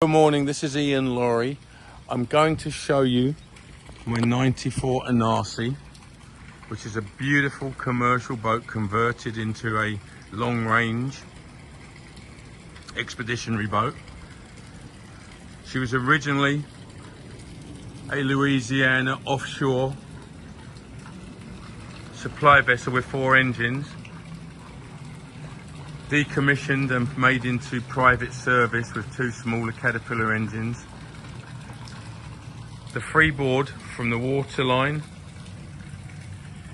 Good morning, this is Ian Laurie. I'm going to show you my 94 Inace, which is a beautiful commercial boat converted into a long-range expeditionary boat. She was originally a Louisiana offshore supply vessel with 4 engines, decommissioned and made into private service with 2 smaller Caterpillar engines. The freeboard from the waterline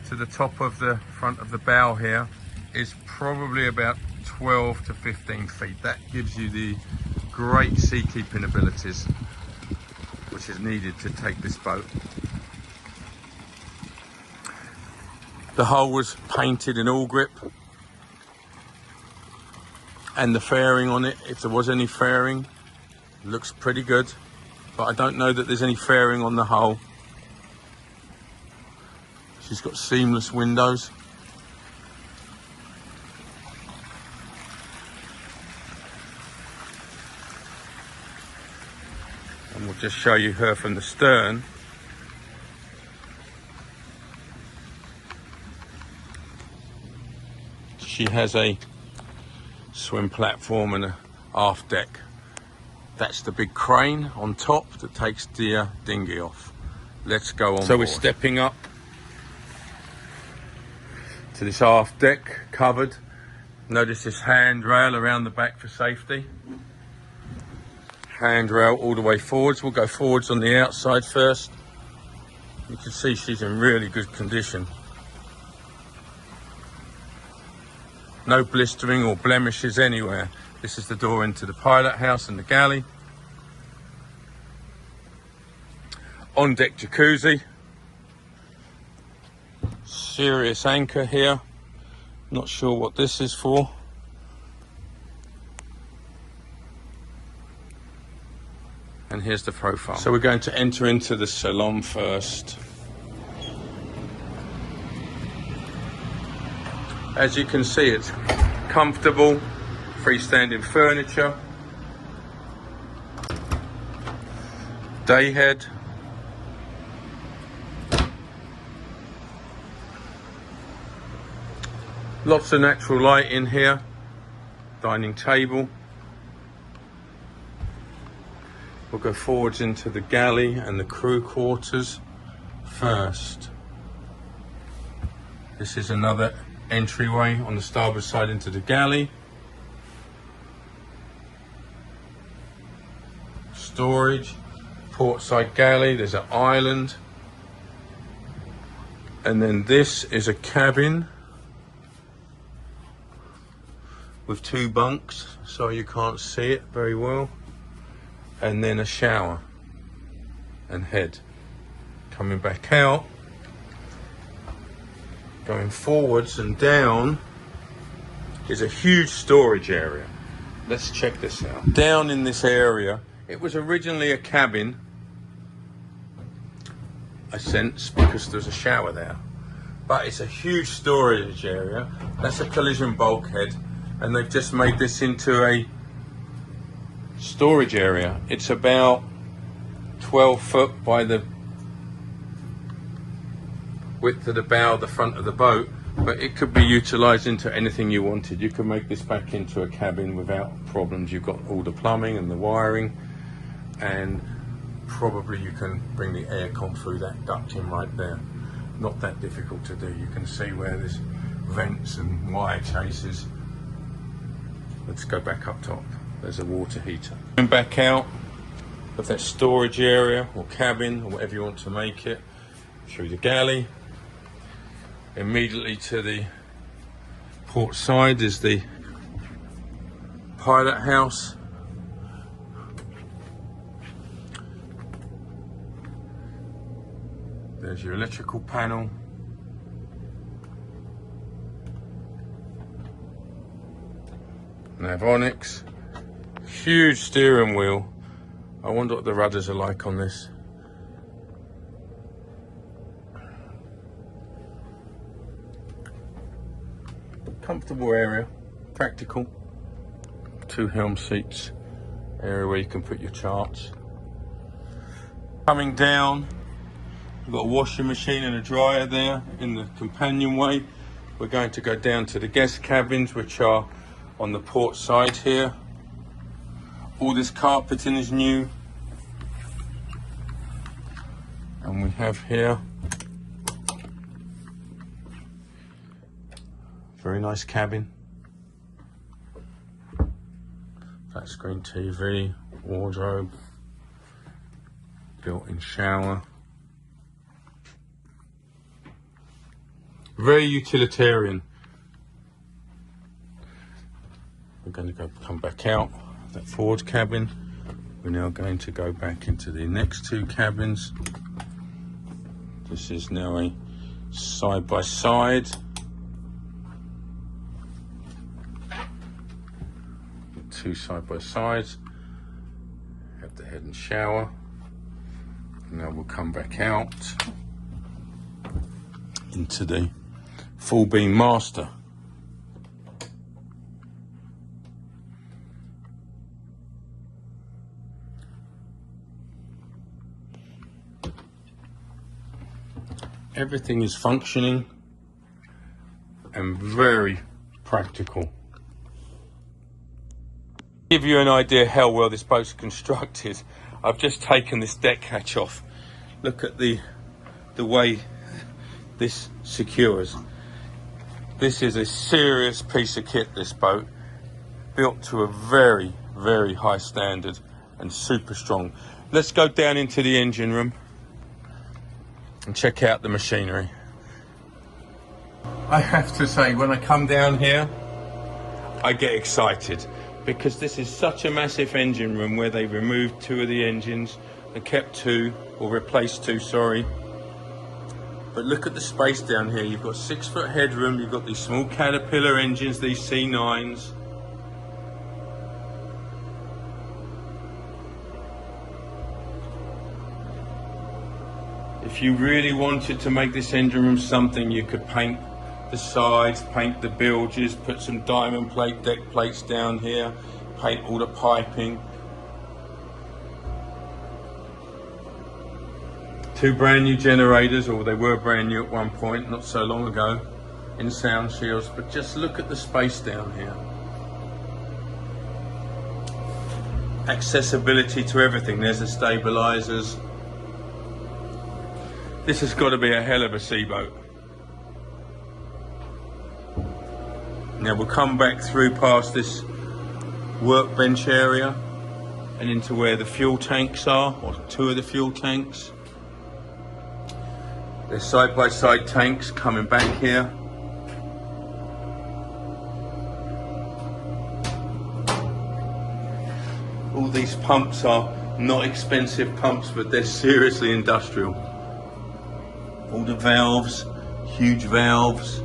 to the top of the front of the bow here is probably about 12 to 15 feet. That gives you the great seakeeping abilities which is needed to take this boat. The hull was painted in all grip, and the fairing on it, if there was any fairing, looks pretty good, but I don't know that there's any fairing on the hull. She's got seamless windows. And we'll just show you her from the stern. She has a swim platform and a aft deck. That's the big crane on top that takes the dinghy off. Let's go on. So we're stepping up to this aft deck covered. Notice this handrail around the back for safety. Handrail all the way forwards. We'll go forwards on the outside first. You can see she's in really good condition. No blistering or blemishes anywhere. This is the door into the pilot house and the galley. On deck jacuzzi. Serious anchor here. Not sure what this is for. And here's the profile. So we're going to enter into the salon first. As you can see, it's comfortable, freestanding furniture, day head, lots of natural light in here, dining table. We'll go forwards into the galley and the crew quarters first. This is another entryway on the starboard side into the galley. Storage, port side galley, there's an island. And then this is a cabin with 2 bunks, so you can't see it very well. And then a shower and head. Coming back out, going forwards and down is a huge storage area. Let's check this out. Down in this area, it was originally a cabin, I sense, because there's a shower there. But it's a huge storage area. That's a collision bulkhead, and they've just made this into a storage area. It's about 12 foot by the width of the bow, the front of the boat, but it could be utilized into anything you wanted. You can make this back into a cabin without problems. You've got all the plumbing and the wiring, and probably you can bring the aircon through that ducting right there. Not that difficult to do. You can see where there's vents and wire chases. Let's go back up top. There's a water heater. Going back out of that storage area or cabin or whatever you want to make it, through the galley. Immediately to the port side is the pilot house. There's your electrical panel. Navionics. Huge steering wheel. I wonder what the rudders are like on this. Comfortable area, practical. 2 helm seats area where you can put your charts. Coming down, we've got a washing machine and a dryer there in the companionway. We're going to go down to the guest cabins, which are on the port side here. All this carpeting is new. And we have here very nice cabin. Flat screen TV, wardrobe, built-in shower. Very utilitarian. We're going to come back out of that forward cabin. We're now going to go back into the next two cabins. This is now a side-by-side. Two side-by-sides. Have the head and shower. Now we'll come back out into the full beam master. Everything is functioning and very practical. To give you an idea how well this boat's constructed, I've just taken this deck hatch off. Look at the way this secures. This is a serious piece of kit, this boat, built to a very, very high standard and super strong. Let's go down into the engine room and check out the machinery. I have to say, when I come down here, I get excited because this is such a massive engine room where they removed two of the engines and kept two, or replaced two, sorry. But look at the space down here. You've got 6 foot headroom, you've got these small Caterpillar engines, these C9s. If you really wanted to make this engine room something, you could paint the sides, paint the bilges, put some diamond plate deck plates down here, paint all the piping. 2 brand new generators, or they were brand new at one point, not so long ago, in sound shields. But just look at the space down here. Accessibility to everything. There's the stabilizers. This has got to be a hell of a seaboat. Now we'll come back through past this workbench area and into where the fuel tanks are, or 2 of the fuel tanks. There's side-by-side tanks coming back here. All these pumps are not expensive pumps, but they're seriously industrial. All the valves, huge valves.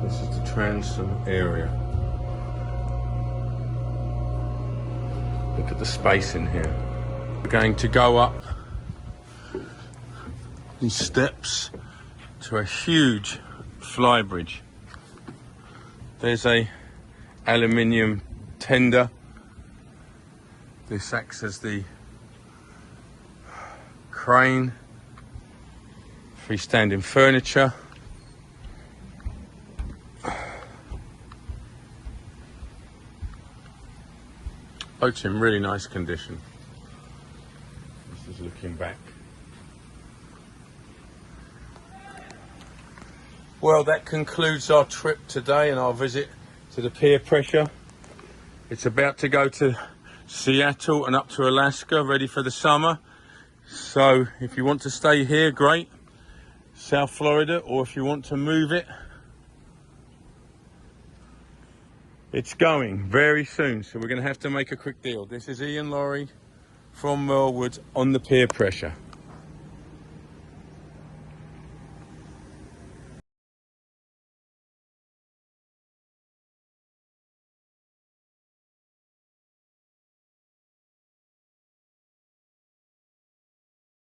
This is the transom area. Look at the space in here. We're going to go up these steps to a huge flybridge. There's a aluminium tender. This acts as the crane, freestanding furniture. Boat's in really nice condition. This is looking back. Well, that concludes our trip today and our visit to the Pier Pressure. It's about to go to Seattle and up to Alaska, ready for the summer. So if you want to stay here, great, South Florida, or if you want to move it, it's going very soon. So we're going to have to make a quick deal. This is Ian Laurie from Merlewood on the Pier Pressure.